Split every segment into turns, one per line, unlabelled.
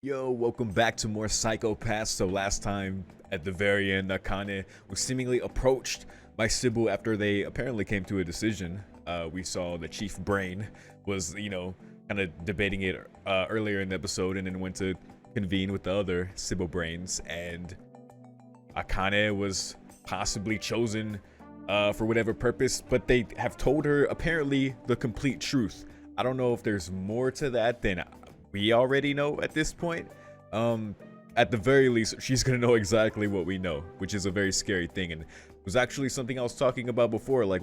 Yo, welcome back to more Psychopaths. So last time, at the very end, Akane was seemingly approached by Sybil after they apparently came to a decision. We saw the chief brain was, kind of debating it earlier in the episode, and then went to convene with the other Sybil brains, and Akane was possibly chosen for whatever purpose, but they have told her apparently the complete truth. I don't know if there's more to that than we already know at this point. At the very least, she's gonna know exactly what we know, which is a very scary thing. And it was actually something I was talking about before, like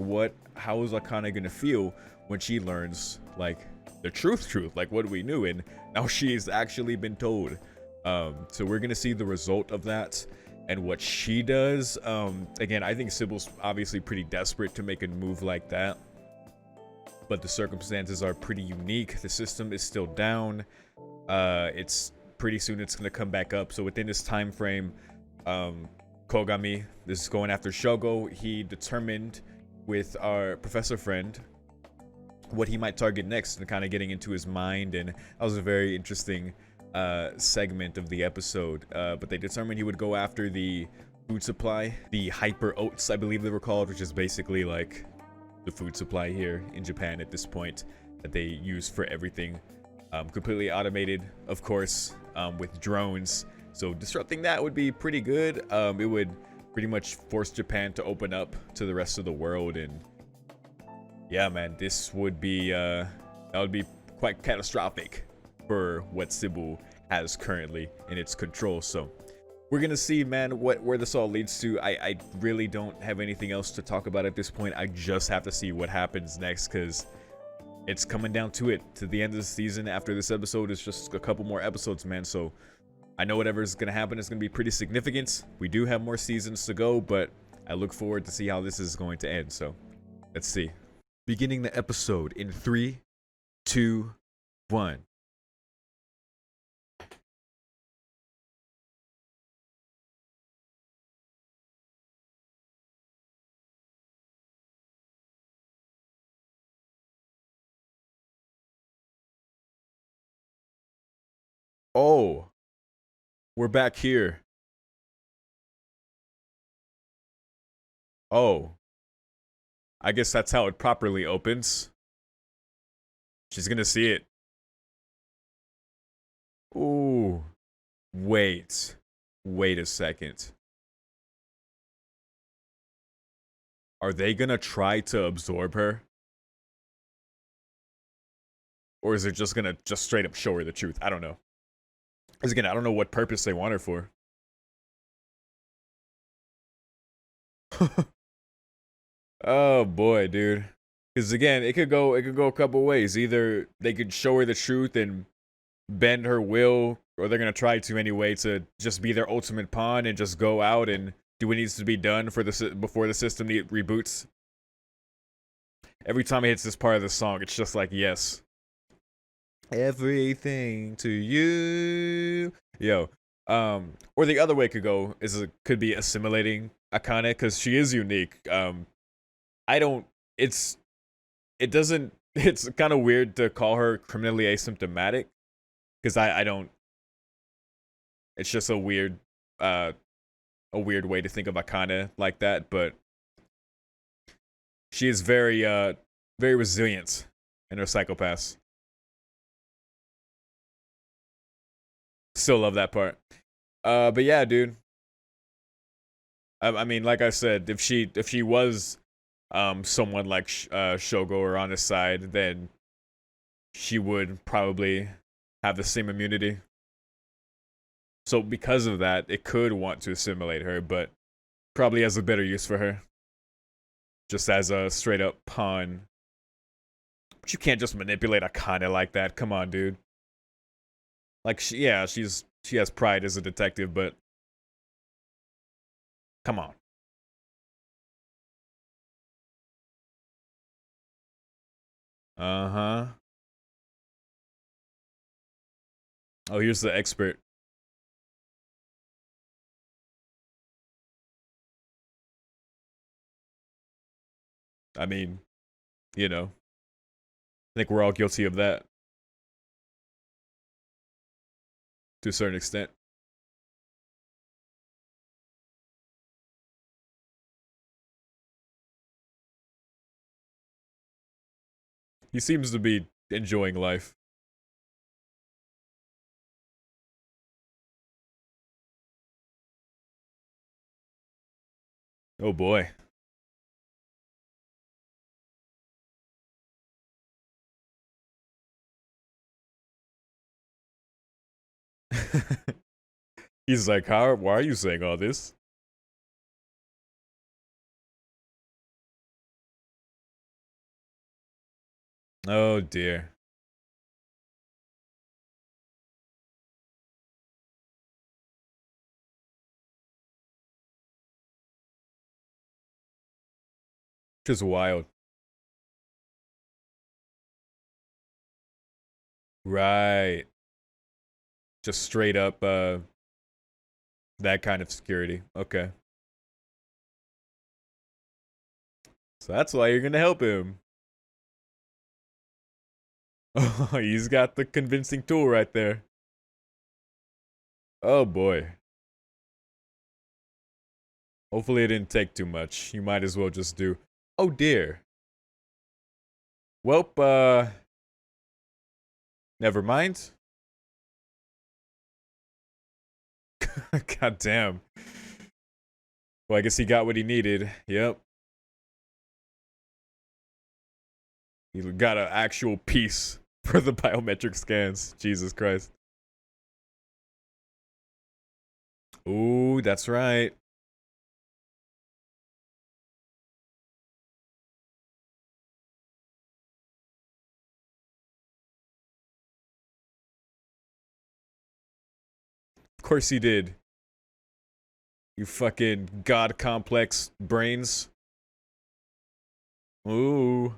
how is Akane gonna feel when she learns like the truth, like what we knew, and now she's actually been told. So we're gonna see the result of that and what she does. Again, I think Sybil's obviously pretty desperate to make a move like that, but the circumstances are pretty unique. The system is still down. It's pretty soon it's gonna come back up. So within this time frame, Kogami is going after Shogo. He determined with our professor friend what he might target next, and kind of getting into his mind, and that was a very interesting segment of the episode. But they determined he would go after the food supply, the hyper oats, I believe they were called, which is basically like the food supply here in Japan at this point that they use for everything. Completely automated, of course, with drones. So disrupting that would be pretty good. It would pretty much force Japan to open up to the rest of the world, and yeah, man, this would be that would be quite catastrophic for what Sybil has currently in its control. So we're gonna see, man, where this all leads to. I really don't have anything else to talk about at this point. I just have to see what happens next, because it's coming down to it, to the end of the season. After this episode, it's just a couple more episodes, man. So I know whatever's gonna happen is gonna be pretty significant. We do have more seasons to go, but I look forward to see how this is going to end. So let's see. Beginning the episode in 3, 2, 1. Oh, we're back here. Oh, I guess that's how it properly opens. She's gonna see it. Ooh, wait a second. Are they gonna try to absorb her? Or is it just gonna just straight up show her the truth? I don't know. Because again, I don't know what purpose they want her for. Oh boy, dude. Because again, it could go a couple ways. Either they could show her the truth and bend her will, or they're gonna try to anyway to just be their ultimate pawn and just go out and do what needs to be done for the before the system reboots. Every time it hits this part of the song, it's just like, yes, everything to you, yo. Or the other way could go is it could be assimilating Akane, because she is unique. I don't. It doesn't. It's kind of weird to call her criminally asymptomatic, because I don't. It's just a weird way to think of Akane like that, but she is very resilient in her psychopaths. Still love that part. But yeah, dude. I mean, like I said, if she was someone like Shogo or on his side, then she would probably have the same immunity. So because of that, it could want to assimilate her, but probably has a better use for her, just as a straight up pawn. But you can't just manipulate Akane like that. Come on, dude. Like, she has pride as a detective, but come on. Uh-huh. Oh, here's the expert. I mean, I think we're all guilty of that. to a certain extent. He seems to be enjoying life. Oh boy. He's like, how? Why are you saying all this? Oh dear. Just wild. Right. Just straight up that kind of security. Okay. So that's why you're gonna help him. Oh, he's got the convincing tool right there. Oh boy. Hopefully it didn't take too much. You might as well just do. Oh dear. Welp, never mind. God damn. Well, I guess he got what he needed. Yep. He got an actual piece for the biometric scans. Jesus Christ. Ooh, that's right. Of course he did. You fucking god complex brains. Ooh.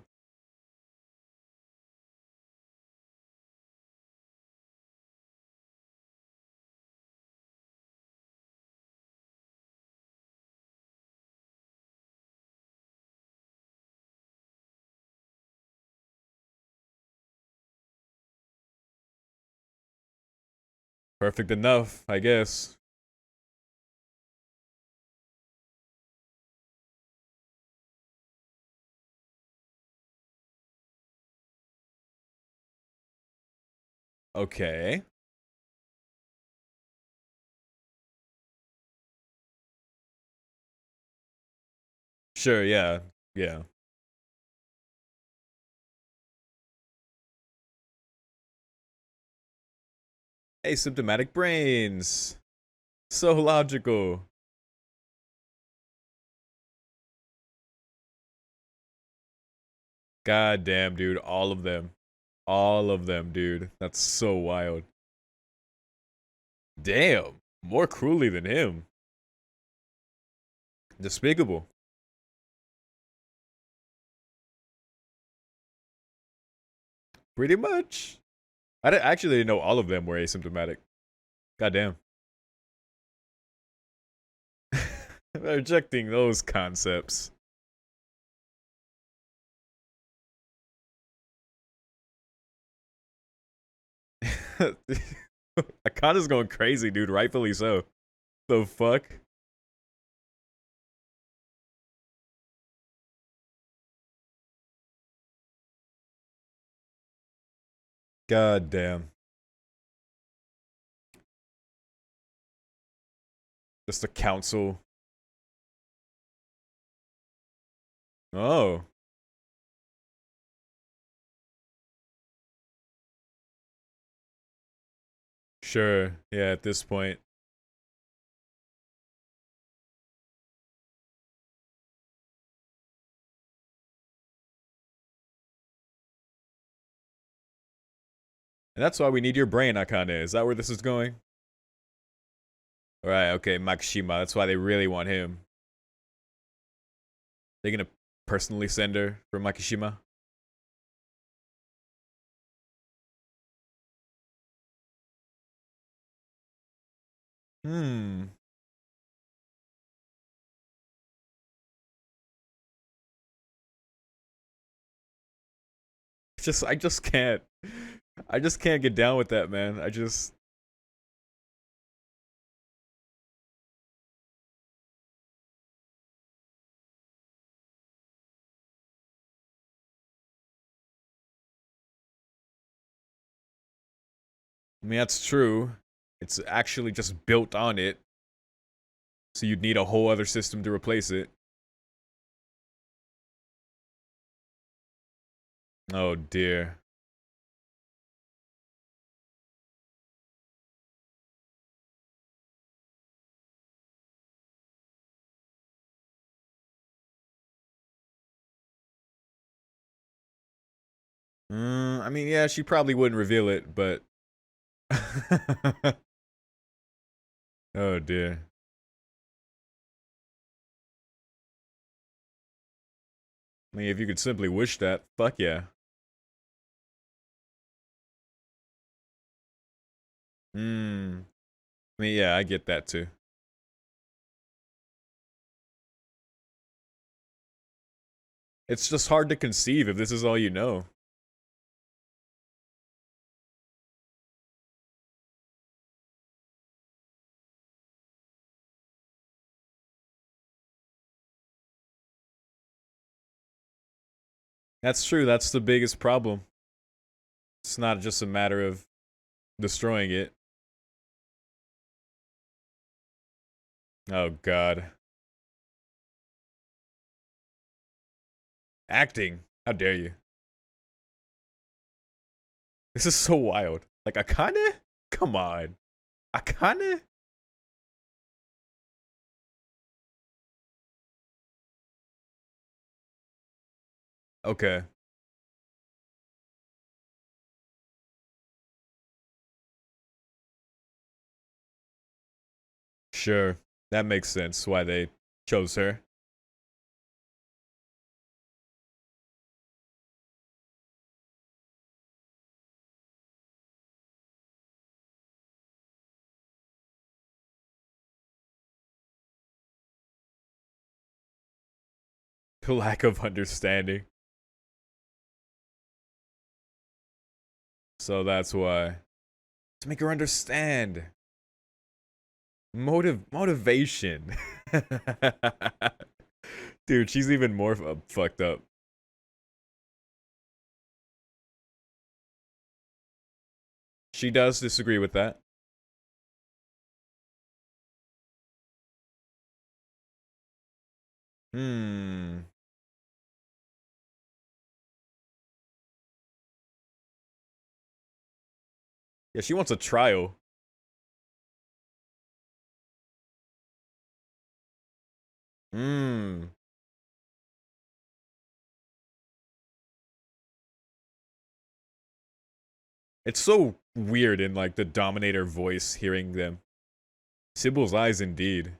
Perfect enough, I guess. Okay. Sure, yeah. Yeah. Asymptomatic brains. So logical. God damn, dude. All of them. All of them, dude. That's so wild. Damn. More cruelly than him. Despicable. Pretty much. Actually didn't know all of them were asymptomatic. God damn. Rejecting those concepts. Akana's going crazy, dude. Rightfully so. The fuck? God damn. Just a council. Oh. Sure. Yeah, at this point. And that's why we need your brain, Akane. Is that where this is going? Alright, okay, Makishima. That's why they really want him. They gonna personally send her for Makishima? Hmm. I just can't. I just can't get down with that, man. I just I mean, that's true. It's actually just built on it. So you'd need a whole other system to replace it. Oh dear. I mean, yeah, she probably wouldn't reveal it, but oh dear. I mean, if you could simply wish that, fuck yeah. I mean, yeah, I get that too. It's just hard to conceive if this is all you know. That's true. That's the biggest problem. It's not just a matter of destroying it. Oh god. Acting. How dare you? This is so wild. Like Akane? Come on. Akane? Okay. Sure. That makes sense why they chose her. Lack of understanding. So that's why. To make her understand. Motivation. Dude, she's even more fucked up. She does disagree with that. Hmm. Yeah, she wants a trial. Hmm. It's so weird in like the Dominator voice hearing them. Sybil's eyes indeed.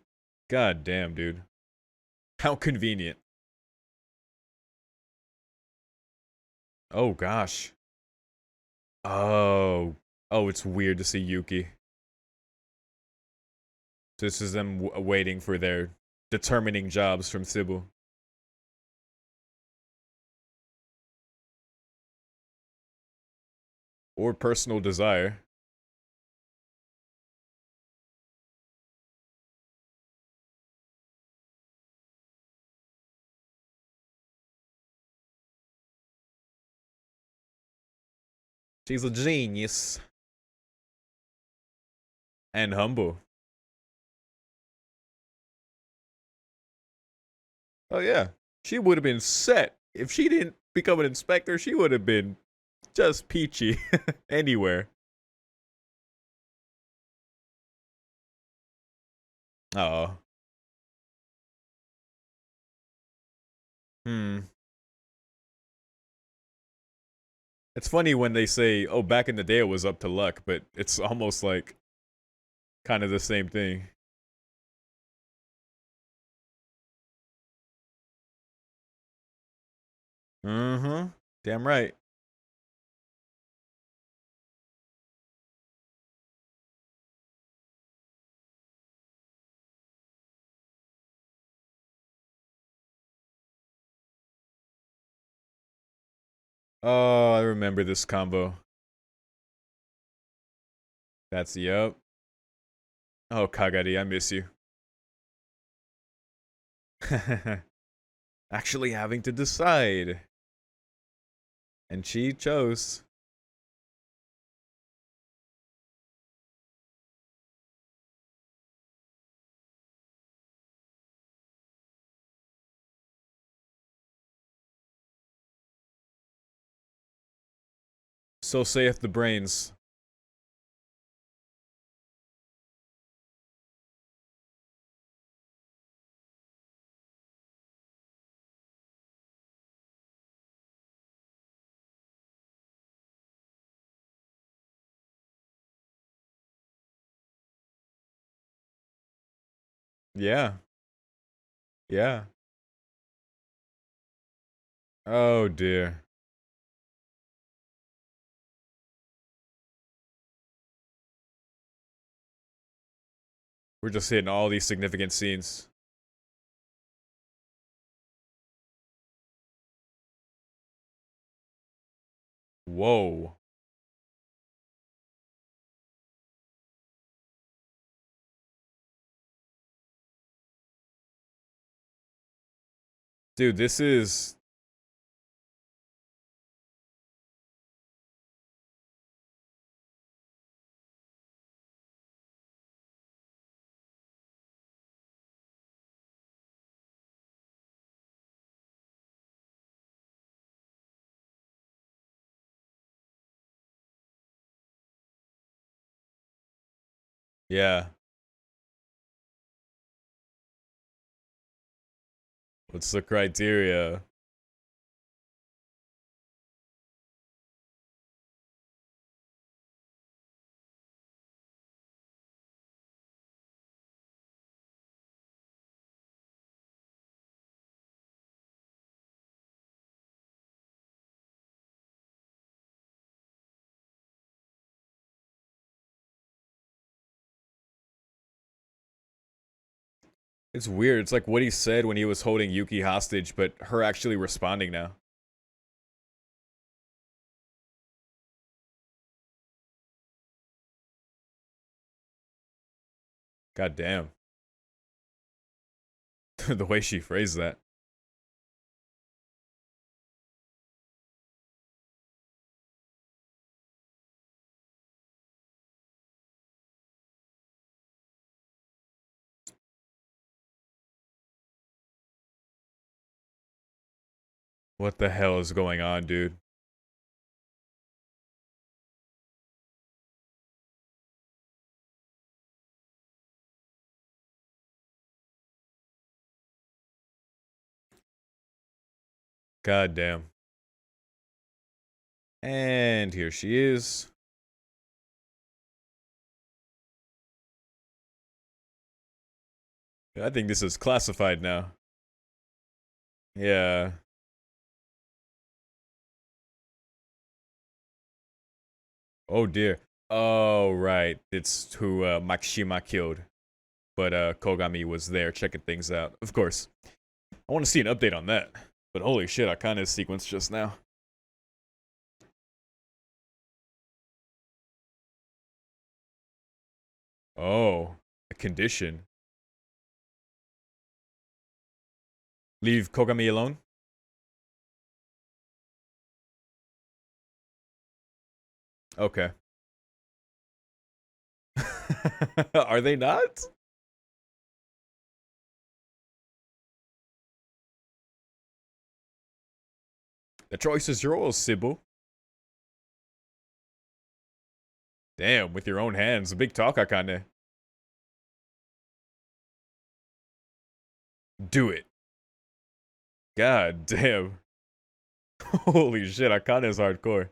God damn, dude. How convenient. Oh gosh. Oh. Oh, it's weird to see Yuki. This is them waiting for their determining jobs from Sybil. Or personal desire. She's a genius. And humble. Oh yeah. She would have been set. If she didn't become an inspector, she would have been just peachy anywhere. Oh. Hmm. It's funny when they say, "Oh, back in the day it was up to luck," but it's almost like kind of the same thing. Mm-hmm. Damn right. Oh, I remember this combo. That's yup. Oh, Kagari, I miss you. Actually having to decide. And she chose. So saith the brains. Yeah. Yeah. Oh dear. We're just hitting all these significant scenes. Whoa. Dude, this is... Yeah. What's the criteria? It's weird. It's like what he said when he was holding Yuki hostage, but her actually responding now. God damn. The way she phrased that. What the hell is going on, dude? God damn. And here she is. I think this is classified now. Yeah. Oh dear. Oh right. It's who Makishima killed. But Kogami was there checking things out. Of course. I want to see an update on that. But holy shit, I kind of sequenced just now. Oh, a condition. Leave Kogami alone? Okay. Are they not? The choice is yours, Sybil. Damn, with your own hands. A big talk, Akane. Do it. God damn. Holy shit, Akane is hardcore.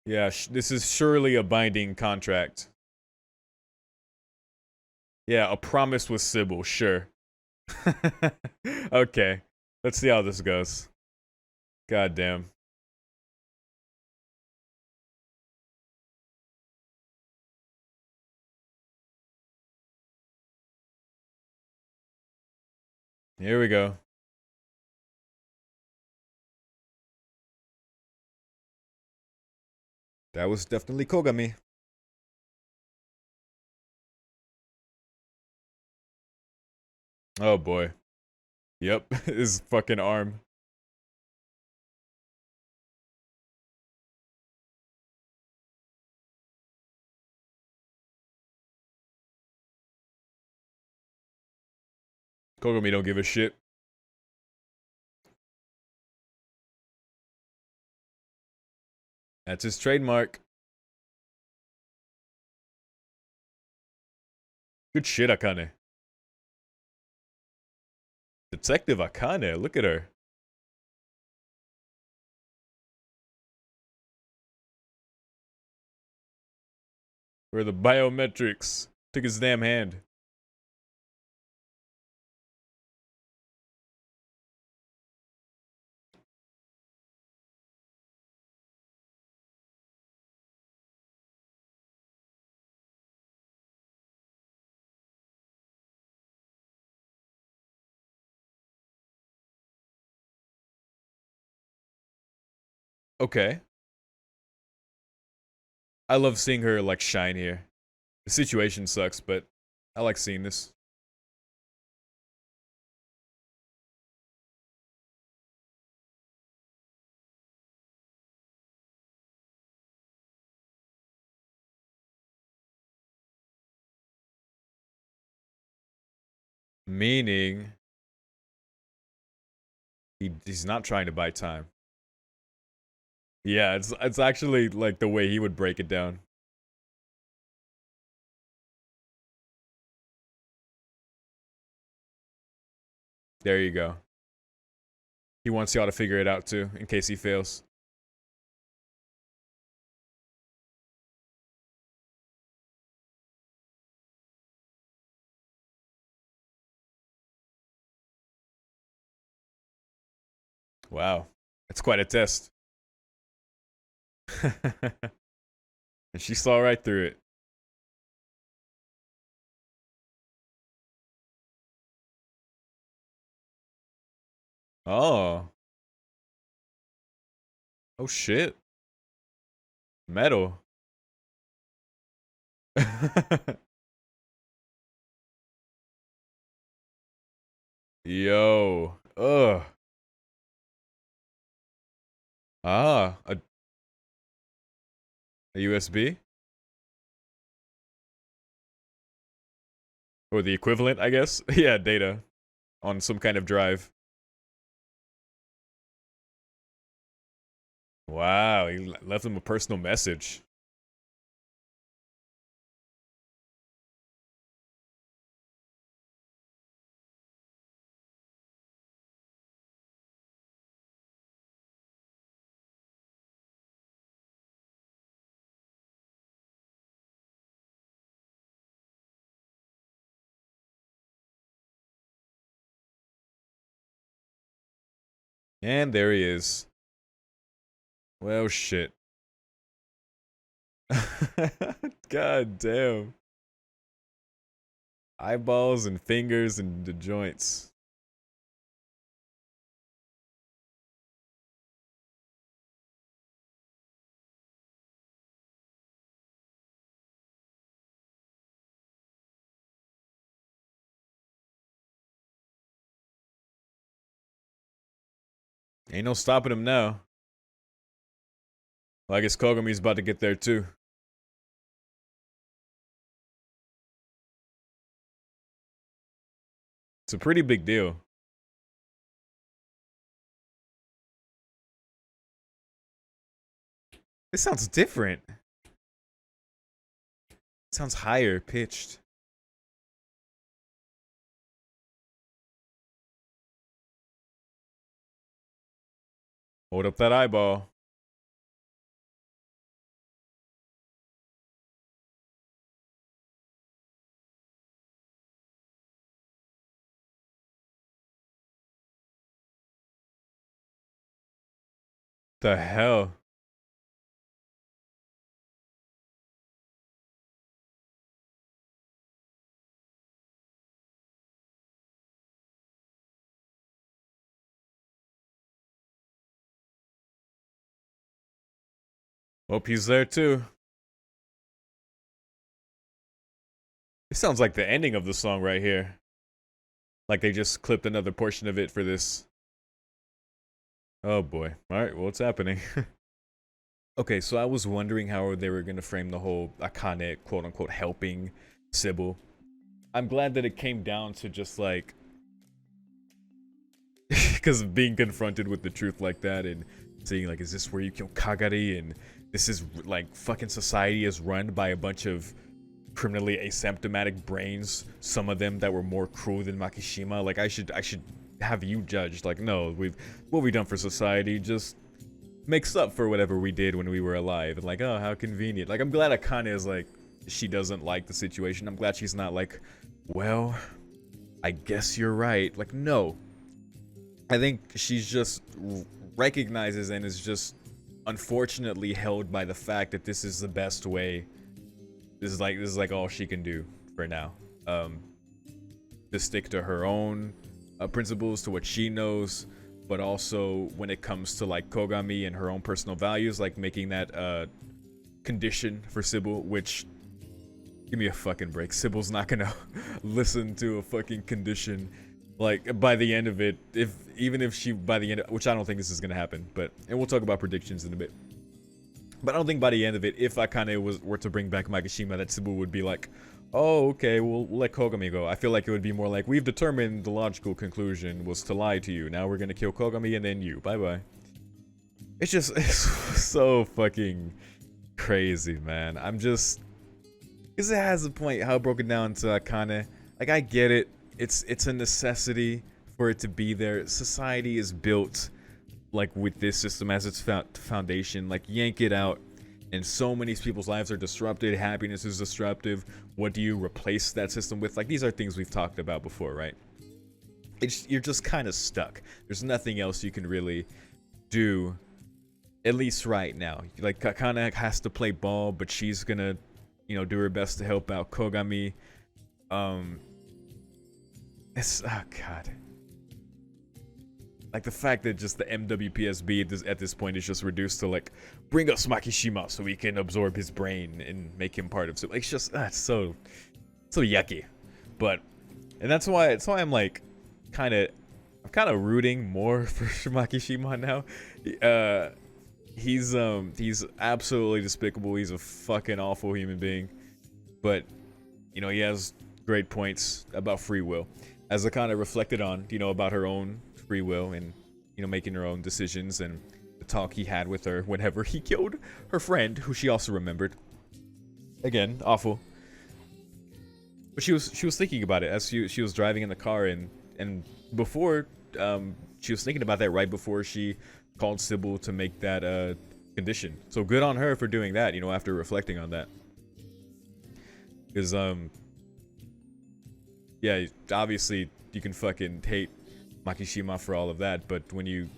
Yeah, this is surely a binding contract. Yeah, a promise with Sybil, sure. Okay, let's see how this goes. God damn. Here we go. That was definitely Kogami. Oh boy. Yep, his fucking arm. Kogami don't give a shit. That's his trademark. Good shit, Akane. Detective Akane, look at her. Where the biometrics took his damn hand. Okay. I love seeing her like shine here. The situation sucks, but I like seeing this. Meaning he's not trying to buy time. Yeah, it's actually like the way he would break it down. There you go. He wants y'all to figure it out too, in case he fails. Wow. That's quite a test. And she saw right through it. Oh. Oh shit. Metal. Yo. Ugh. Ah. A USB? Or the equivalent, I guess? Yeah, data. On some kind of drive. Wow, he left him a personal message. And there he is. Well, shit. God damn. Eyeballs and fingers and the joints. Ain't no stopping him now. Well, I guess Kogami's about to get there too. It's a pretty big deal. This sounds different. It sounds higher pitched. Hold up that eyeball. The hell? Hope he's there too. It sounds like the ending of the song right here. Like they just clipped another portion of it for this. Oh boy. Alright, well, what's happening? Okay, so I was wondering how they were going to frame the whole Akane, quote unquote, helping Sybil. I'm glad that it came down to just like. Because of being confronted with the truth like that and seeing like, is this where you kill Kagari? And this is like fucking society is run by a bunch of criminally asymptomatic brains. Some of them that were more cruel than Makishima. Like I should have you judged. Like no, what we've done for society just makes up for whatever we did when we were alive. And like, oh, how convenient. Like I'm glad Akane is like, she doesn't like the situation. I'm glad she's not like, well, I guess you're right. Like no, I think she's just recognizes and is just unfortunately held by the fact that this is the best way. This is like all she can do for now. To stick to her own principles, to what she knows, but also when it comes to like Kogami and her own personal values, like making that condition for Sybil, which, give me a fucking break. Sybil's not gonna listen to a fucking condition. Like by the end of it, even if she by the end, which I don't think this is gonna happen, but and we'll talk about predictions in a bit. But I don't think by the end of it, if Akane were to bring back Makishima, that Sybil would be like, oh, okay, we'll let Kogami go. I feel like it would be more like, we've determined the logical conclusion was to lie to you. Now we're gonna kill Kogami and then you. Bye-bye. It's so fucking crazy, man. I'm just... Because it has a point how it broke it down to Akane. Like, I get it. It's a necessity for it to be there. Society is built like with this system as its foundation. Like yank it out and so many people's lives are disrupted. Happiness is disruptive. What do you replace that system with? Like these are things we've talked about before, right? You're just kind of stuck. There's nothing else you can really do, at least right now. Like Akane has to play ball, but she's gonna, you know, do her best to help out Kogami. It's, oh god, like the fact that just the MWPSB at this point is just reduced to like, bring us Makishima so we can absorb his brain and make him part of it. Like, it's just it's so yucky. But and that's why I'm like I'm kind of rooting more for Makishima now. He's absolutely despicable. He's a fucking awful human being, but you know, he has great points about free will, as I kind of reflected on, you know, about her own free will and, you know, making her own decisions, and the talk he had with her whenever he killed her friend, who she also remembered. Again, awful. But she was thinking about it as she was driving in the car, and before she was thinking about that right before she called Sybil to make that condition. So good on her for doing that, you know, after reflecting on that. Because yeah, obviously you can fucking hate Makishima for all of that, but when you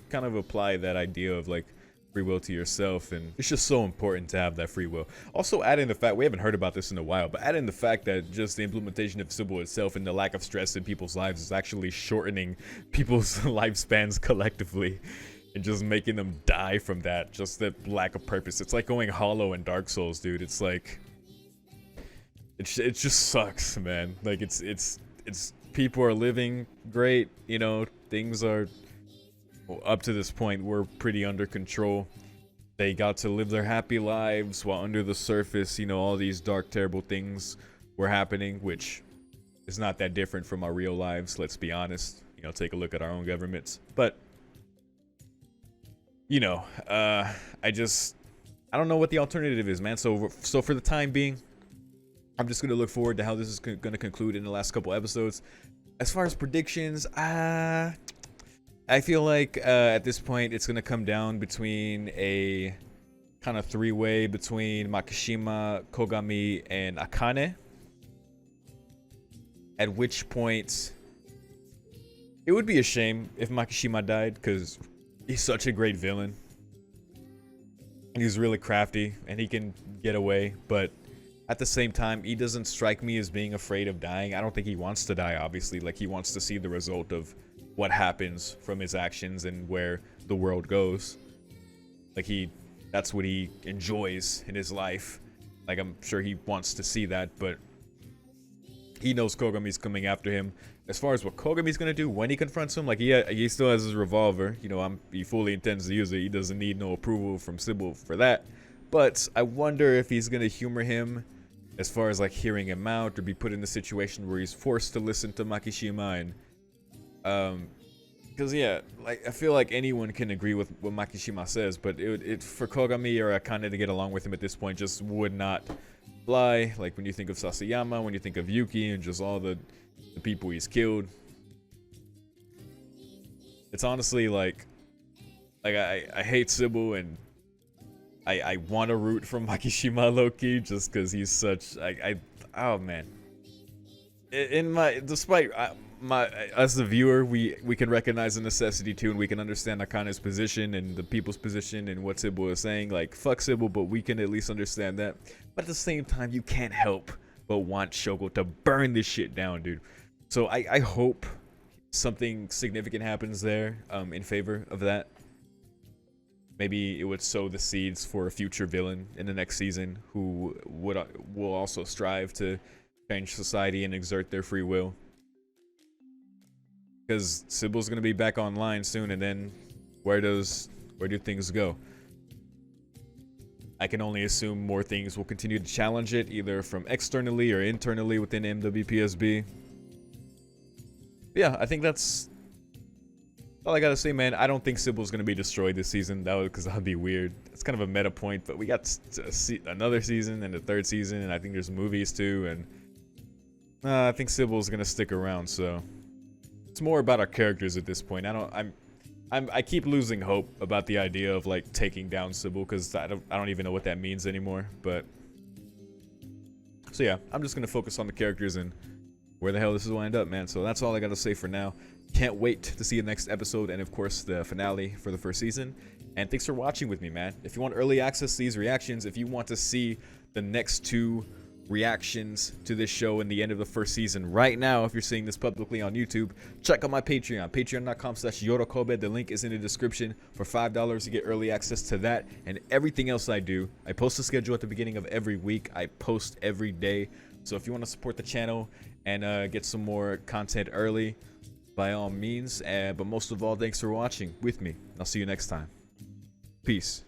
kind of apply that idea of like free will to yourself, and it's just so important to have that free will. Also add in the fact, we haven't heard about this in a while, but add in the fact that just the implementation of Sybil itself and the lack of stress in people's lives is actually shortening people's lifespans collectively and just making them die from that, just that lack of purpose. It's like going hollow in Dark Souls, dude. It's like it just sucks, man. Like it's people are living great, you know, things are, well, up to this point we're pretty under control. They got to live their happy lives while under the surface, you know, all these dark, terrible things were happening, which is not that different from our real lives, let's be honest. You know, take a look at our own governments. But you know, I don't know what the alternative is, man. So for the time being, I'm just gonna look forward to how this is gonna conclude in the last couple episodes. As far as predictions, I feel like at this point it's gonna come down between a kind of three-way between Makishima, Kogami, and Akane. At which point, it would be a shame if Makishima died, because he's such a great villain. He's really crafty and he can get away, but at the same time, he doesn't strike me as being afraid of dying. I don't think he wants to die, obviously. Like, he wants to see the result of what happens from his actions and where the world goes. Like, that's what he enjoys in his life. Like, I'm sure he wants to see that, but he knows Kogami's coming after him. As far as what Kogami's gonna do when he confronts him, like, he still has his revolver. You know, he fully intends to use it. He doesn't need no approval from Sybil for that. But I wonder if he's gonna humor him as far as like hearing him out, or be put in a situation where he's forced to listen to Makishima and Because yeah, like I feel like anyone can agree with what Makishima says, but it for Kogami or Akane to get along with him at this point just would not fly. Like when you think of Sasayama, when you think of Yuki, and just all the people he's killed, it's honestly like I hate Sybil, and I want to root for Makishima low-key just because he's such oh man. In my despite my as the viewer, we can recognize the necessity too, and we can understand Akane's position and the people's position and what Sybil is saying. Like fuck Sybil, but we can at least understand that. But at the same time, you can't help but want Shogo to burn this shit down, dude. So I hope something significant happens there in favor of that. Maybe it would sow the seeds for a future villain in the next season who will also strive to change society and exert their free will. Because Sybil's gonna be back online soon, and then where do things go? I can only assume more things will continue to challenge it, either from externally or internally within MWPSB. Yeah, I think that's all I gotta say, man. I don't think Sybil's gonna be destroyed this season, because that would be weird. It's kind of a meta point, but we got another season and a third season, and I think there's movies too, and I think Sybil's gonna stick around. So it's more about our characters at this point. I keep losing hope about the idea of like taking down Sybil, because I don't even know what that means anymore. But so yeah, I'm just gonna focus on the characters and where the hell this will end up, man. So that's all I gotta say for now. Can't wait to see the next episode, and of course the finale for the first season. And thanks for watching with me, man. If you want early access to these reactions, if you want to see the next 2 reactions to this show in the end of the first season right now, if you're seeing this publicly on YouTube, check out my Patreon, patreon.com/YOROKOBE. The link is in the description. For $5 you get early access to that and everything else I do. I post a schedule at the beginning of every week. I post every day. So if you want to support the channel and get some more content early, by all means. But most of all, thanks for watching with me. I'll see you next time. Peace.